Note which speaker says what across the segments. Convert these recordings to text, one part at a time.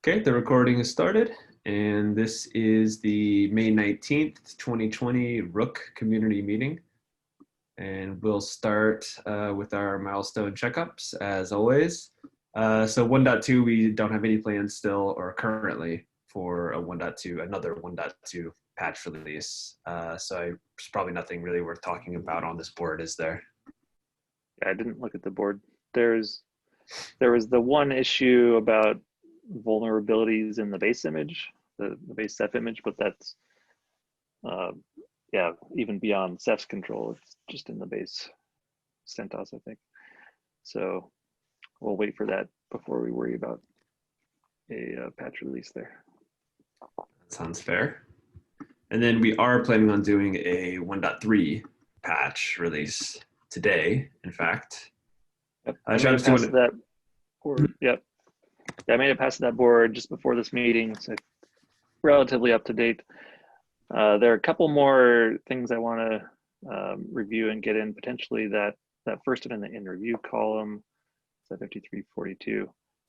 Speaker 1: Okay, the recording has started, and this is the May 19th, 2020 Rook community meeting. And we'll start with our milestone checkups, as always. So 1.2, we don't have any plans still or currently for a 1.2, another 1.2 patch release. So there's probably nothing really worth talking about on this board, is there?
Speaker 2: I didn't look at the board. There was the one issue about vulnerabilities in the base image, the base Ceph image, but that's yeah, even beyond Ceph's control. It's just in the base CentOS, I think. So we'll wait for that before we worry about a patch release there.
Speaker 1: That sounds fair. And then we are planning on doing a 1.3 patch release today, in fact.
Speaker 2: Yep. I made it past that board. Yep. Yeah, I made it past that board just before this meeting, so relatively up to date. There are a couple more things I want to review and get in, potentially that first in the in review column, that 5342.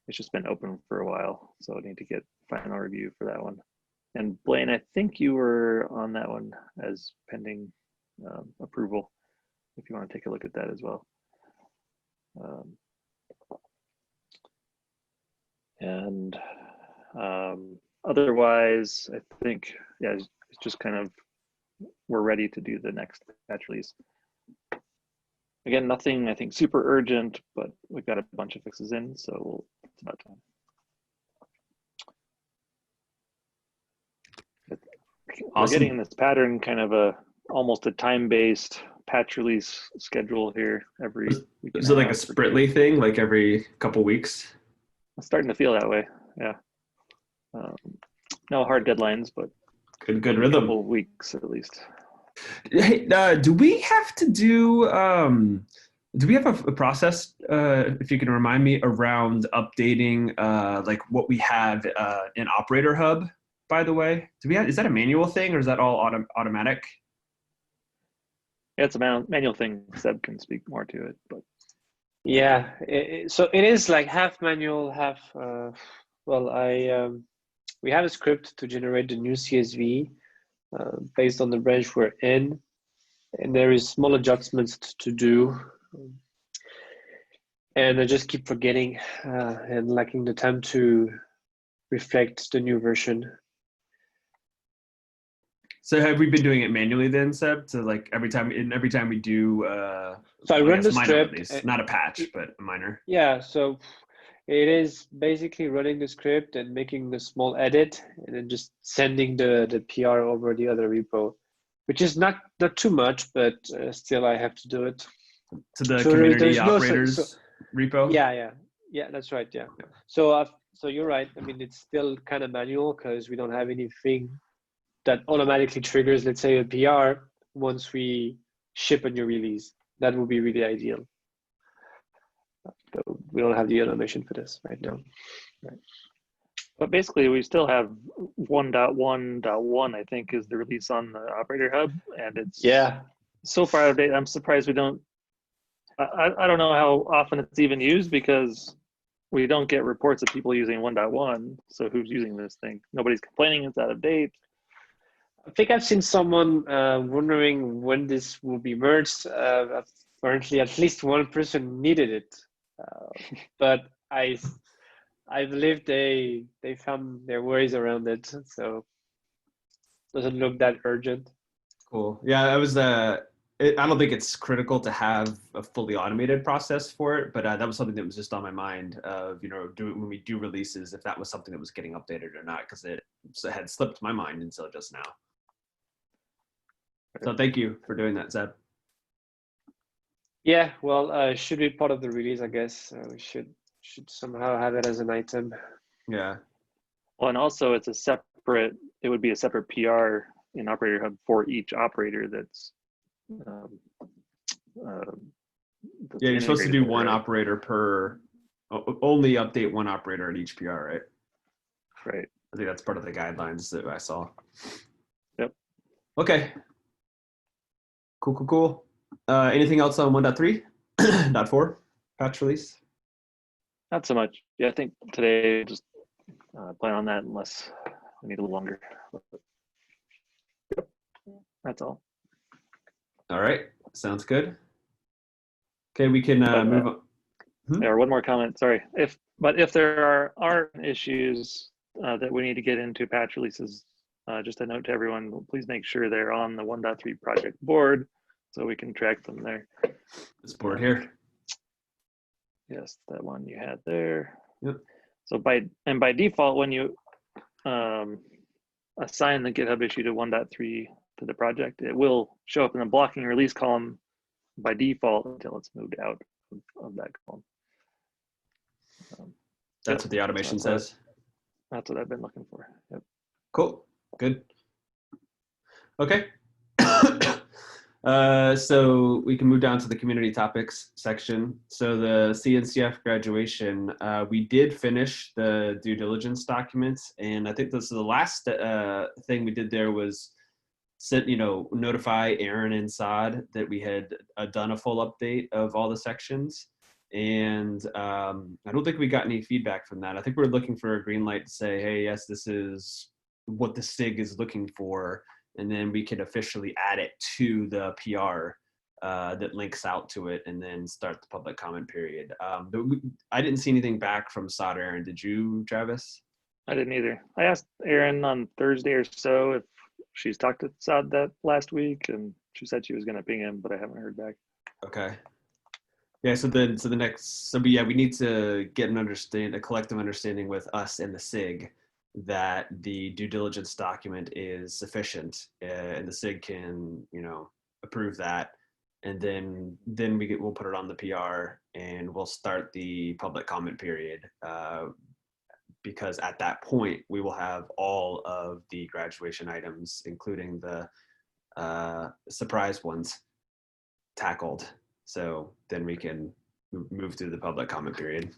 Speaker 2: It's just been open for a while, so I need to get final review for that one. And Blaine, I think you were on that one as pending approval, if you want to take a look at that as well. Otherwise, I think, yeah, it's just kind of, we're ready to do the next patch release. Again, nothing I think super urgent, but we've got a bunch of fixes in, so it's about time. Awesome. We're getting in this pattern, kind of almost a time-based patch release schedule here every week.
Speaker 1: Is it like a Spritly thing, like every couple weeks?
Speaker 2: It's starting to feel that way, yeah. No hard deadlines, but
Speaker 1: good rhythm.
Speaker 2: A couple weeks at least.
Speaker 1: Hey, do we have to do we have a process, if you can remind me, around updating like what we have in Operator Hub, by the way? Is that a manual thing, or is that all automatic?
Speaker 2: Yeah, it's a manual thing. Seb can speak more to it, but
Speaker 3: yeah, so it is like half manual, half we have a script to generate the new CSV based on the branch we're in, and there is small adjustments to do, and I just keep forgetting and lacking the time to reflect the new version.
Speaker 1: So have we been doing it manually then, Seb? To like every time we do
Speaker 3: so I run the script,
Speaker 1: release, not a patch, but a minor.
Speaker 3: Yeah, so it is basically running the script and making a small edit, and then just sending the PR over the other repo, which is not too much, but still I have to do it.
Speaker 1: To the community operators repo?
Speaker 3: Yeah, that's right, yeah. So you're right. I mean, it's still kind of manual because we don't have anything that automatically triggers, let's say, a PR once we ship a new release. That would be really ideal. So we don't have the automation for this right now. Right.
Speaker 2: But basically, we still have 1.1.1, I think, is the release on the Operator Hub, and it's so far out of date. I'm surprised we don't. I don't know how often it's even used, because we don't get reports of people using 1.1. So who's using this thing? Nobody's complaining it's out of date.
Speaker 3: I think I've seen someone wondering when this will be merged. Apparently, at least one person needed it, but I believe they found their ways around it, so it doesn't look that urgent.
Speaker 1: Cool. Yeah, I don't think it's critical to have a fully automated process for it, but that was something that was just on my mind of, when we do releases, if that was something that was getting updated or not, because it had slipped my mind until just now. So thank you for doing that, Zeb.
Speaker 3: Yeah, well, should be part of the release, I guess. We should somehow have it as an item.
Speaker 1: Yeah.
Speaker 2: Well, and also it would be a separate PR in Operator Hub for each operator that's
Speaker 1: yeah, you're supposed to do one operator per, only update one operator at each PR, right?
Speaker 2: Right.
Speaker 1: I think that's part of the guidelines that I saw.
Speaker 2: Yep.
Speaker 1: Okay. Cool. Anything else on 1.3, 1.4 patch release?
Speaker 2: Not so much. Yeah, I think today just plan on that unless we need a little longer. Yep, that's all.
Speaker 1: All right, sounds good. Okay, we can move on.
Speaker 2: Or one more comment, sorry. If there are issues that we need to get into patch releases, just a note to everyone, please make sure they're on the 1.3 project board so we can track them there.
Speaker 1: This board here.
Speaker 2: Yes, that one you had there.
Speaker 1: Yep.
Speaker 2: So by default, when you assign the GitHub issue to 1.3 to the project, it will show up in the blocking release column by default until it's moved out of that column.
Speaker 1: That's what the automation says.
Speaker 2: That's what I've been looking for. Yep.
Speaker 1: Cool. Good. Okay. So we can move down to the community topics section. So the CNCF graduation, we did finish the due diligence documents, and I think this is the last thing we did there was notify Aaron and Saad that we had done a full update of all the sections. And I don't think we got any feedback from that. I think we're looking for a green light to say, hey, yes, this is what the SIG is looking for. And then we can officially add it to the PR that links out to it and then start the public comment period. I didn't see anything back from Saad or Aaron. Did you, Travis?
Speaker 2: I didn't either. I asked Erin on Thursday or so if she's talked to Saad that last week, and she said she was going to ping him, but I haven't heard back.
Speaker 1: Okay. Yeah. So we need to get a collective understanding with us and the SIG that the due diligence document is sufficient, and the SIG can, approve that, and then we'll put it on the PR and we'll start the public comment period. Because at that point we will have all of the graduation items, including the surprise ones, tackled. So then we can move through the public comment period.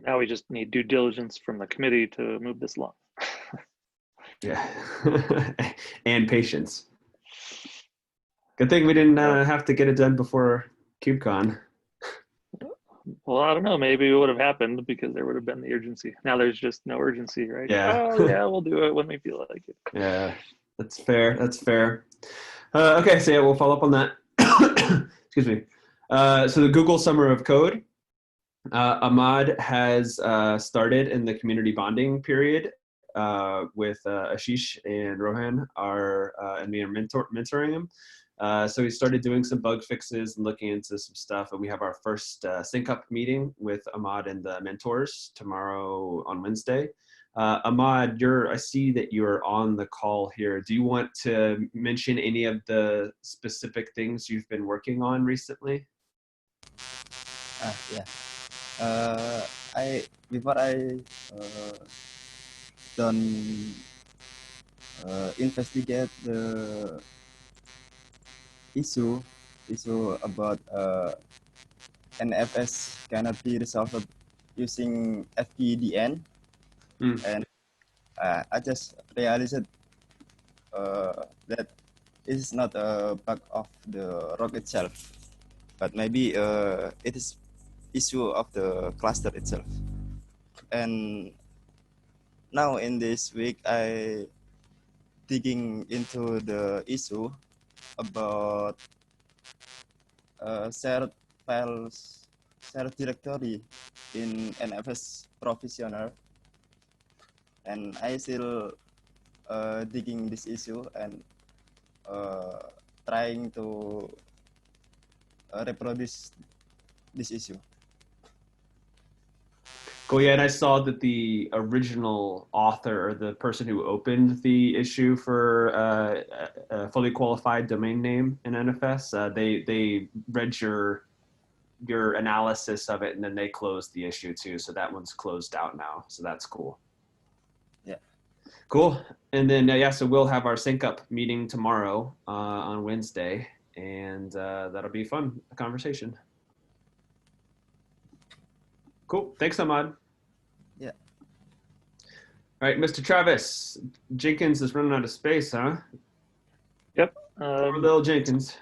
Speaker 2: Now we just need due diligence from the committee to move this along.
Speaker 1: Yeah, and patience. Good thing we didn't have to get it done before KubeCon.
Speaker 2: Well, I don't know. Maybe it would have happened because there would have been the urgency. Now there's just no urgency, right?
Speaker 1: Yeah.
Speaker 2: Oh, yeah, we'll do it when we feel like it.
Speaker 1: Yeah, that's fair. That's fair. Okay, so yeah, we'll follow up on that. Excuse me. So the Google Summer of Code, Ahmad has started in the community bonding period with Ashish and Rohan and me are mentoring him. So we started doing some bug fixes and looking into some stuff, and we have our first sync up meeting with Ahmad and the mentors tomorrow on Wednesday. Ahmad, I see that you're on the call here. Do you want to mention any of the specific things you've been working on recently?
Speaker 4: Yeah. Before I don't investigate the issue about NFS cannot be resolved using FPDN, and I just realized that it is not a bug of the Rook itself, but maybe it is issue of the cluster itself. And now in this week, I digging into the issue about shared files, shared directory in NFS Professional, and I still digging this issue and trying to reproduce this issue.
Speaker 1: Cool. Yeah, and I saw that the original author, or the person who opened the issue for a fully qualified domain name in NFS, they read your analysis of it, and then they closed the issue too. So that one's closed out now. So that's cool.
Speaker 4: Yeah.
Speaker 1: Cool. And then so we'll have our sync up meeting tomorrow on Wednesday, and that'll be fun, a conversation. Cool. Thanks, Ahmad.
Speaker 4: Yeah.
Speaker 1: All right, Mr. Travis, Jenkins is running out of space, huh?
Speaker 2: Yep.
Speaker 1: Poor little Jenkins.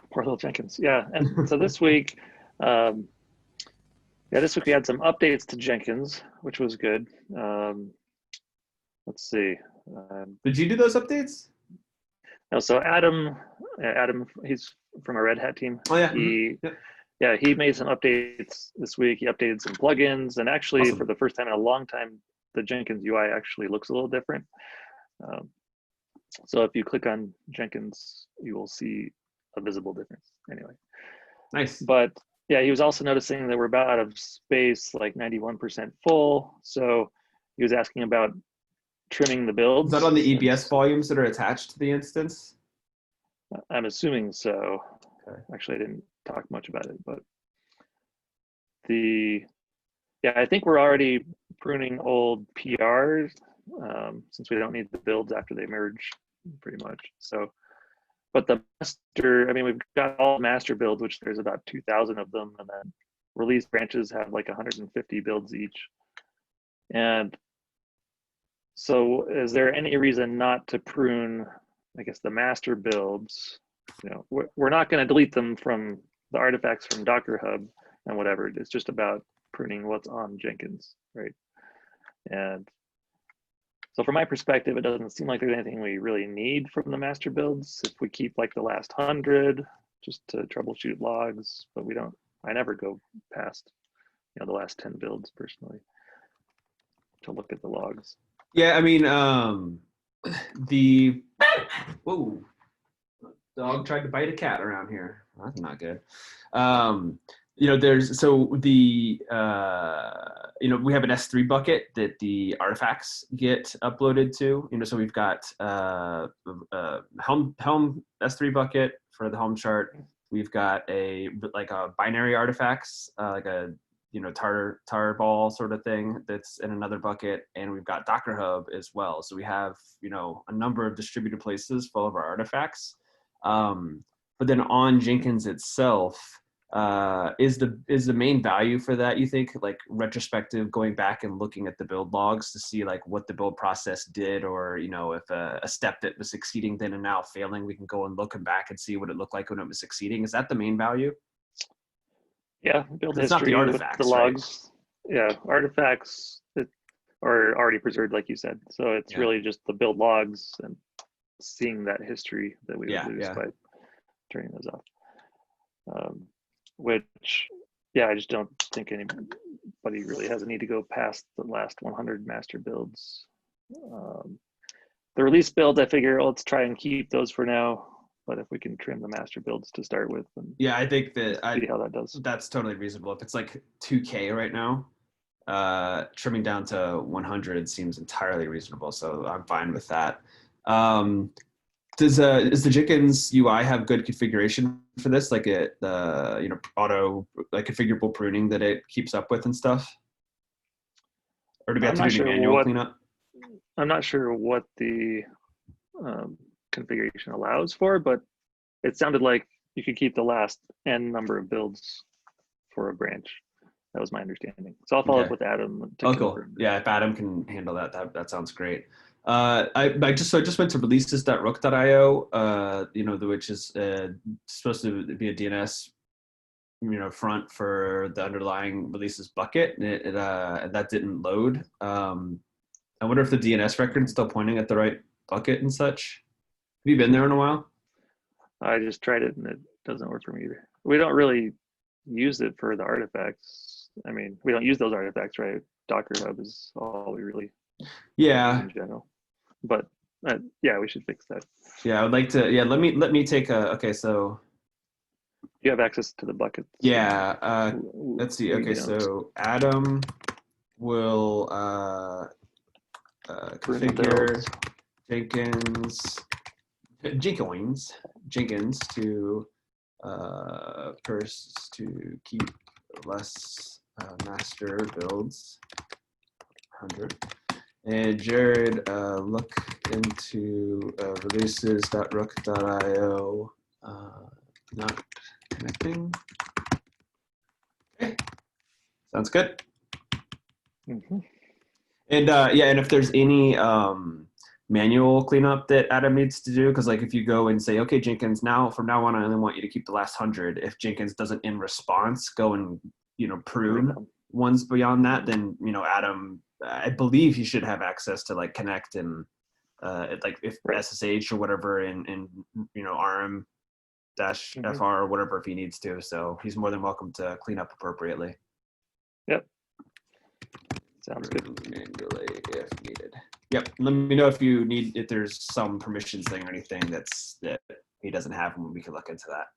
Speaker 2: Poor little Jenkins. Yeah. And so this week, Yeah, this week we had some updates to Jenkins, which was good. Let's see.
Speaker 1: Did you do those updates?
Speaker 2: No, so Adam, he's from our Red Hat team.
Speaker 1: Oh yeah.
Speaker 2: Yeah, he made some updates this week. He updated some plugins, and actually,
Speaker 1: Awesome.
Speaker 2: for the first time in a long time, the Jenkins UI actually looks a little different. So if you click on Jenkins, you will see a visible difference. Anyway.
Speaker 1: Nice.
Speaker 2: But yeah, he was also noticing that we're about out of space, like 91% full. So he was asking about trimming the builds.
Speaker 1: Is that on the EBS volumes that are attached to the instance?
Speaker 2: I'm assuming so.
Speaker 1: Okay.
Speaker 2: Actually, I didn't talk much about it, but I think we're already pruning old PRs since we don't need the builds after they merge, pretty much. So, but the master, I mean, we've got all master builds, which there's about 2,000 of them, and then release branches have like 150 builds each. And so is there any reason not to prune, I guess, the master builds? You know, we're not going to delete them from the artifacts from Docker Hub and whatever. It's just about pruning what's on Jenkins, right? And so from my perspective, it doesn't seem like there's anything we really need from the master builds. If we keep like the last 100 just to troubleshoot logs, but I never go past, you know, the last 10 builds personally to look at the logs.
Speaker 1: Yeah, I mean, whoa, dog tried to bite a cat around here. Well, that's not good. You know, you know, we have an S3 bucket that the artifacts get uploaded to. You know, so we've got Helm S3 bucket for the Helm chart. We've got a binary artifacts, like a, you know, tar ball sort of thing that's in another bucket, and we've got Docker Hub as well. So we have, you know, a number of distributed places full of our artifacts. But then on Jenkins itself, is the main value for that, you think, like retrospective, going back and looking at the build logs to see like what the build process did, or, you know, if a step that was succeeding then and now failing, we can go and look back and see what it looked like when it was succeeding? Is that the main value?
Speaker 2: Yeah, build
Speaker 1: It's
Speaker 2: history
Speaker 1: not the artifacts,
Speaker 2: with the logs. Right? Yeah, artifacts that are already preserved, like you said. So it's really just the build logs and seeing that history that we would lose by turning those off. Which, I just don't think anybody really has a need to go past the last 100 master builds. The release builds, I figure, let's try and keep those for now. But if we can trim the master builds to start with, and
Speaker 1: I think that
Speaker 2: see how that does.
Speaker 1: That's totally reasonable. If it's like 2K right now, trimming down to 100 seems entirely reasonable. So I'm fine with that. Does the Jenkins UI have good configuration for this? Like you know, auto configurable pruning that it keeps up with and stuff? Or do we have to do manual cleanup?
Speaker 2: I'm not sure what the configuration allows for, but it sounded like you could keep the last n number of builds for a branch. That was my understanding. So I'll follow up with Adam to confirm.
Speaker 1: Yeah, if Adam can handle that sounds great. I just went to releases.rook.io, you know, which is supposed to be a DNS, you know, front for the underlying releases bucket, and that didn't load. I wonder if the DNS record's still pointing at the right bucket and such. Have you been there in a while?
Speaker 2: I just tried it and it doesn't work for me either. We don't really use it for the artifacts. I mean, we don't use those artifacts, right? Docker Hub is all we really use in general. But we should fix that. Yeah,
Speaker 1: I would like to. Yeah, let me take a. Okay, so
Speaker 2: you have access to the buckets.
Speaker 1: Yeah. Let's see. Okay, so Adam will configure Jenkins to keep less master builds 100. And Jared, look into releases.rook.io. Not connecting. Okay, sounds good.
Speaker 2: Mm-hmm.
Speaker 1: And and if there's any manual cleanup that Adam needs to do, because like if you go and say, okay, Jenkins, from now on, I only want you to keep the last 100. If Jenkins doesn't in response go and, you know, prune, ones beyond that, then Adam, I believe he should have access to like Connect and like if SSH or whatever in ARM -FR or whatever if he needs to. So he's more than welcome to clean up appropriately.
Speaker 2: Yep. Sounds good.
Speaker 1: Manually if needed. Yep. Let me know if there's some permissions thing or anything that he doesn't have, and we can look into that.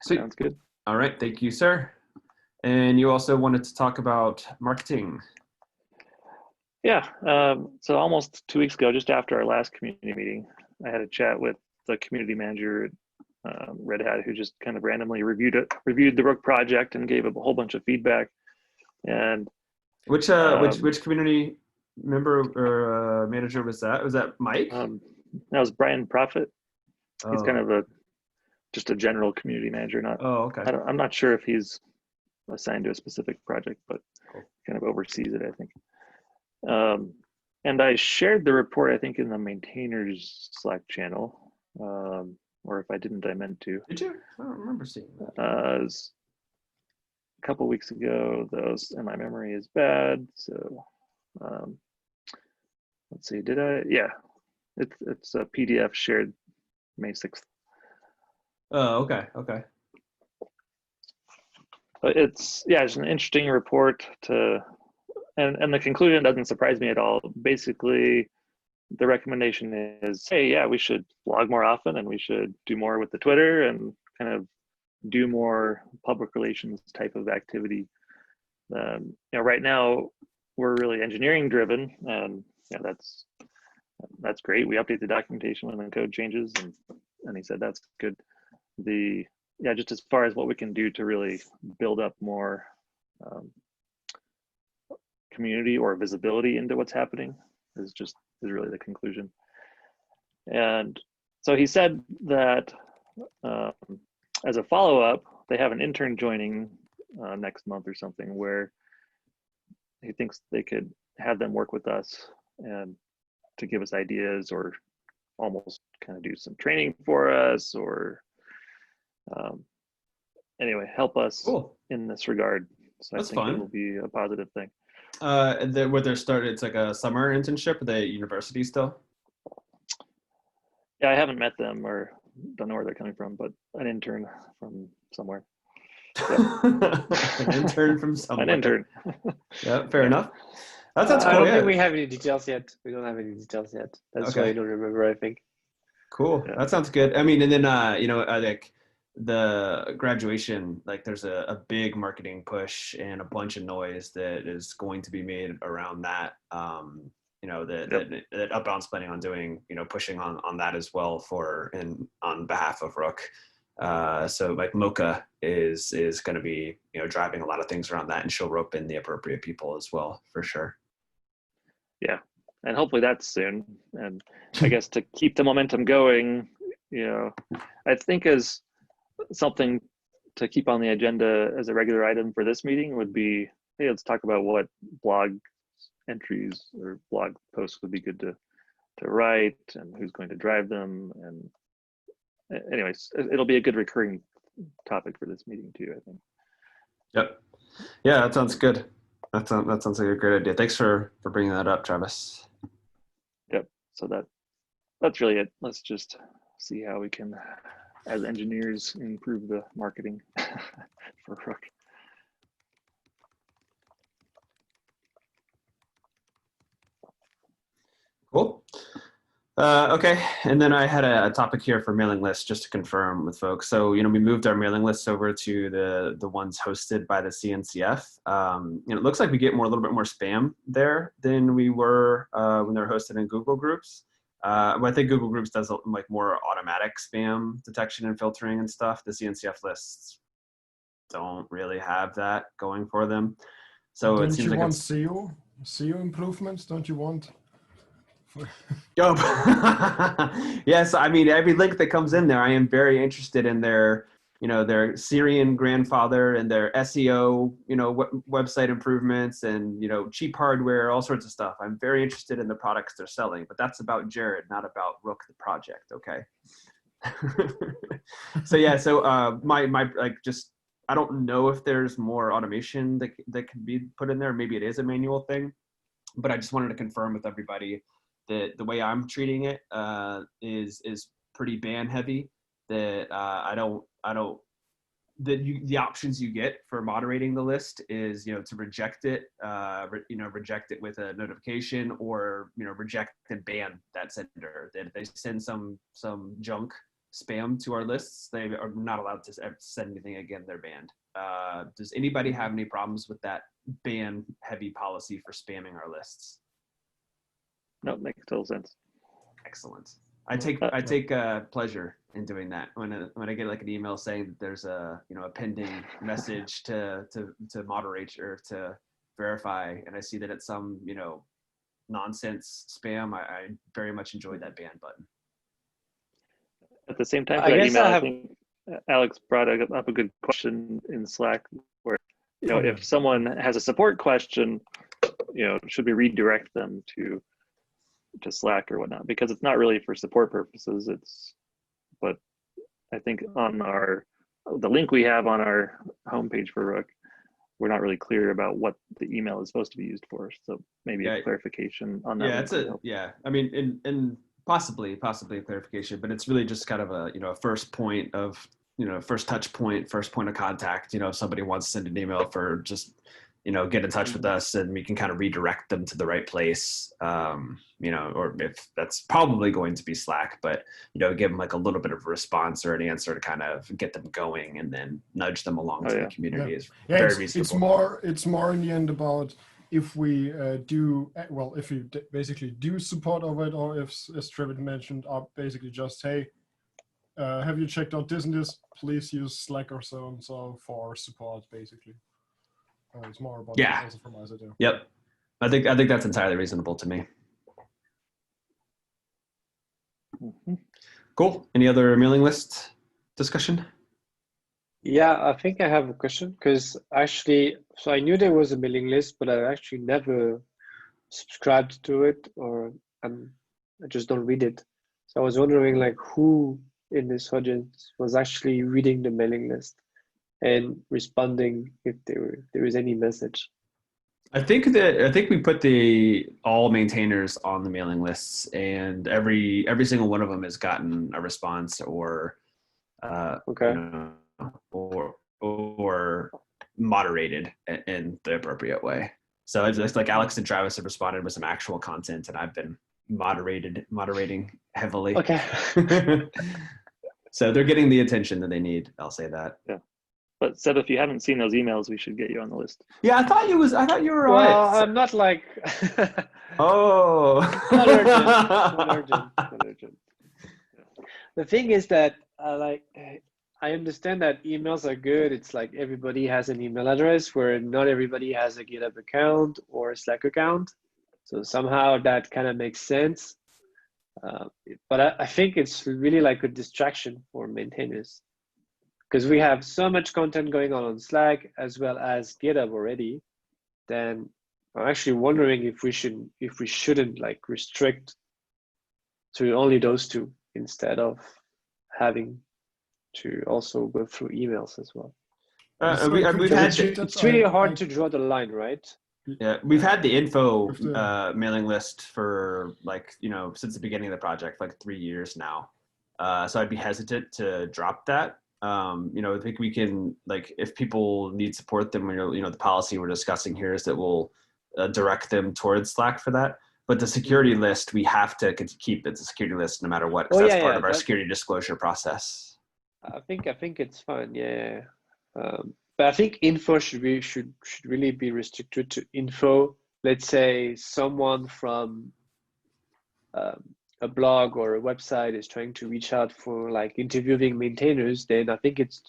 Speaker 1: Sweet.
Speaker 2: Sounds good.
Speaker 1: All right. Thank you, sir. And you also wanted to talk about marketing.
Speaker 2: Yeah. So almost 2 weeks ago, just after our last community meeting, I had a chat with the community manager at Red Hat, who just kind of randomly reviewed the Rook project and gave a whole bunch of feedback. And
Speaker 1: which community member or manager was that? Was that Mike?
Speaker 2: That was Brian Prophet. He's kind of just a general community manager.
Speaker 1: Okay.
Speaker 2: I'm not sure if he's assigned to a specific project, but kind of oversees it, I think. And I shared the report, I think, in the maintainers Slack channel, or if I didn't, I meant to.
Speaker 1: Did you? I don't remember seeing that.
Speaker 2: It was a couple weeks ago, and my memory is bad. So let's see, did I? Yeah, it's a PDF shared May 6th.
Speaker 1: Oh, okay.
Speaker 2: But it's an interesting report and the conclusion doesn't surprise me at all. Basically, the recommendation is, hey, yeah, we should blog more often and we should do more with the Twitter and kind of do more public relations type of activity. Right now we're really engineering driven, and that's great. We update the documentation when the code changes, and he said that's good. Just as far as what we can do to really build up more community or visibility into what's happening is really the conclusion. And so he said that as a follow-up, they have an intern joining next month or something, where he thinks they could have them work with us and to give us ideas or almost kind of do some training for us, or anyway, help us in this regard. So
Speaker 1: that's
Speaker 2: I think
Speaker 1: fun.
Speaker 2: it will be a positive thing.
Speaker 1: Where they're started, it's like a summer internship. Are they at university still?
Speaker 2: Yeah, I haven't met them or don't know where they're coming from, but an intern from somewhere.
Speaker 1: An intern from somewhere.
Speaker 2: An intern.
Speaker 1: Yeah, fair enough. That sounds cool.
Speaker 3: I don't think we have any details yet. We don't have any details yet. That's why I don't remember, I think.
Speaker 1: Cool. Yeah. That sounds good. I mean, and then like the graduation, like there's a big marketing push and a bunch of noise that is going to be made around that. That Upbound's planning on doing, pushing on that as well on behalf of Rook. So like Mocha is going to be, driving a lot of things around that, and she'll rope in the appropriate people as well, for sure.
Speaker 2: Yeah. And hopefully that's soon. And I guess to keep the momentum going, I think as something to keep on the agenda as a regular item for this meeting would be, hey, let's talk about what blog entries or blog posts would be good to write and who's going to drive them. And anyways, it'll be a good recurring topic for this meeting too, I think.
Speaker 1: Yep. Yeah, that sounds good. That sounds like a great idea. Thanks for bringing that up, Travis.
Speaker 2: Yep. So that's really it. Let's just see how we can, as engineers, improve the marketing for Rook.
Speaker 1: Cool. Okay, and then I had a topic here for mailing lists, just to confirm with folks. So, we moved our mailing lists over to the ones hosted by the CNCF. It looks like we get a little bit more spam there than we were when they're hosted in Google Groups. But I think Google Groups does like more automatic spam detection and filtering and stuff. The CNCF lists don't really have that going for them. So
Speaker 5: don't
Speaker 1: it seems
Speaker 5: you
Speaker 1: like
Speaker 5: want SEO improvements? Don't you want?
Speaker 1: Yes, I mean, every link that comes in there, I am very interested in their Syrian grandfather and their SEO, website improvements and, cheap hardware, all sorts of stuff. I'm very interested in the products they're selling, but that's about Jared, not about Rook, the project. Okay. So yeah, so my like just I don't know if there's more automation that could be put in there. Maybe it is a manual thing, but I just wanted to confirm with everybody that the way I'm treating it is pretty ban heavy. That the options you get for moderating the list is, to reject it, reject it with a notification, or, reject and ban that sender. That if they send some junk spam to our lists, they are not allowed to send anything again. They're banned. Does anybody have any problems with that ban heavy policy for spamming our lists?
Speaker 2: No, makes total sense.
Speaker 1: Excellent. I take pleasure in doing that. When I get like an email saying that there's a pending message to moderate or to verify, and I see that it's some nonsense spam, I very much enjoy that ban button.
Speaker 2: At the same time, for that email, I think Alex brought up a good question in Slack, where if someone has a support question, should we redirect them to Slack or whatnot, because it's not really for support purposes. But I think on the link we have on our homepage for Rook, we're not really clear about what the email is supposed to be used for. So maybe a clarification on that.
Speaker 1: I mean, and possibly a clarification, but it's really just kind of a first point of first touch point, first point of contact. If somebody wants to send an email for just get in touch with us, and we can kind of redirect them to the right place, or if that's probably going to be Slack, but give them like a little bit of a response or an answer to kind of get them going, and then nudge them along to the community is very reasonable.
Speaker 5: It's more in the end about if we if we basically do support of it, or if, as Trevor mentioned, are basically just, hey, have you checked out this and this? Please use Slack or so and so for support, basically. It's more about also from my side.
Speaker 1: Yep, I think that's entirely reasonable to me.
Speaker 2: Mm-hmm.
Speaker 1: Cool. Any other mailing list discussion?
Speaker 3: Yeah, I think I have a question, because actually, so I knew there was a mailing list, but I actually never subscribed to it, or I just don't read it. So I was wondering, like, who in this audience was actually reading the mailing list and responding if there is any message.
Speaker 1: I think we put all maintainers on the mailing lists, and every single one of them has gotten a response or or moderated in the appropriate way. So it's just like Alex and Travis have responded with some actual content, and I've been moderating heavily.
Speaker 3: Okay.
Speaker 1: So they're getting the attention that they need. I'll say that.
Speaker 2: Yeah. But Seb, if you haven't seen those emails, we should get you on the list.
Speaker 1: Yeah, I thought you were
Speaker 3: well,
Speaker 1: right.
Speaker 3: I'm not like.
Speaker 1: Oh.
Speaker 3: Not urgent. Not urgent. The thing is that I understand that emails are good. It's like everybody has an email address, where not everybody has a GitHub account or a Slack account. So somehow that kind of makes sense. But I think it's really like a distraction for maintainers, because we have so much content going on Slack as well as GitHub already. Then I'm actually wondering if we shouldn't like restrict to only those two, instead of having to also go through emails as well. It's really hard to draw the line, right?
Speaker 1: Yeah, we've had the info mailing list for since the beginning of the project, like 3 years now. So I'd be hesitant to drop that. I think we can, if people need support, then the policy we're discussing here is that we'll direct them towards Slack for that. But the security list, we have to keep it a security list no matter what, because that's part of our security disclosure process.
Speaker 3: I think it's fine. Yeah. But I think info should really be restricted to info. Let's say someone from a blog or a website is trying to reach out for interviewing maintainers, then I think it's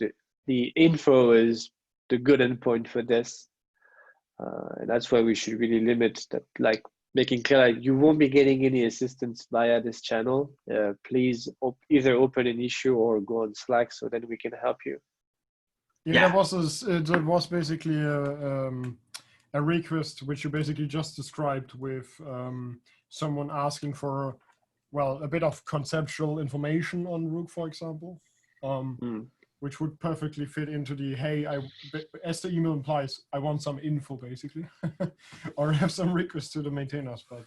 Speaker 3: the info is the good endpoint for this. And that's why we should really limit that, making clear you won't be getting any assistance via this channel. Please either open an issue or go on Slack, so then we can help you.
Speaker 5: Yeah, there was basically a request which you basically just described, with someone asking for, a bit of conceptual information on Rook, for example, which would perfectly fit into the, hey, as the email implies, I want some info basically, or have some requests to the maintainers. But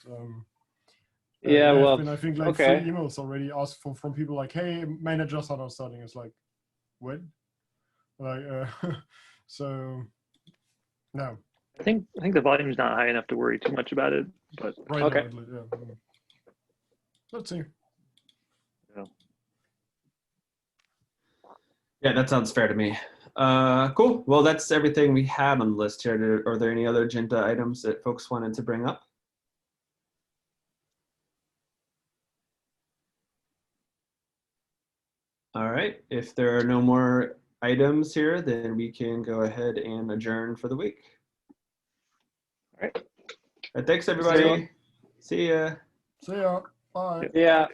Speaker 3: yeah,
Speaker 5: there
Speaker 3: well,
Speaker 5: have been, I think, like
Speaker 3: okay.
Speaker 5: 3 emails already asked for from people like, hey, managers are not starting. It's like, when? Like, so no.
Speaker 2: I think the volume's not high enough to worry too much about it, but
Speaker 5: Right
Speaker 3: Okay.
Speaker 5: now, yeah. Let's see.
Speaker 1: Yeah, that sounds fair to me. Cool. Well, that's everything we have on the list here. Are there any other agenda items that folks wanted to bring up? All right. If there are no more items here, then we can go ahead and adjourn for the week.
Speaker 2: all right.
Speaker 1: Thanks, everybody. See ya.
Speaker 5: See ya. Bye.
Speaker 3: Yeah.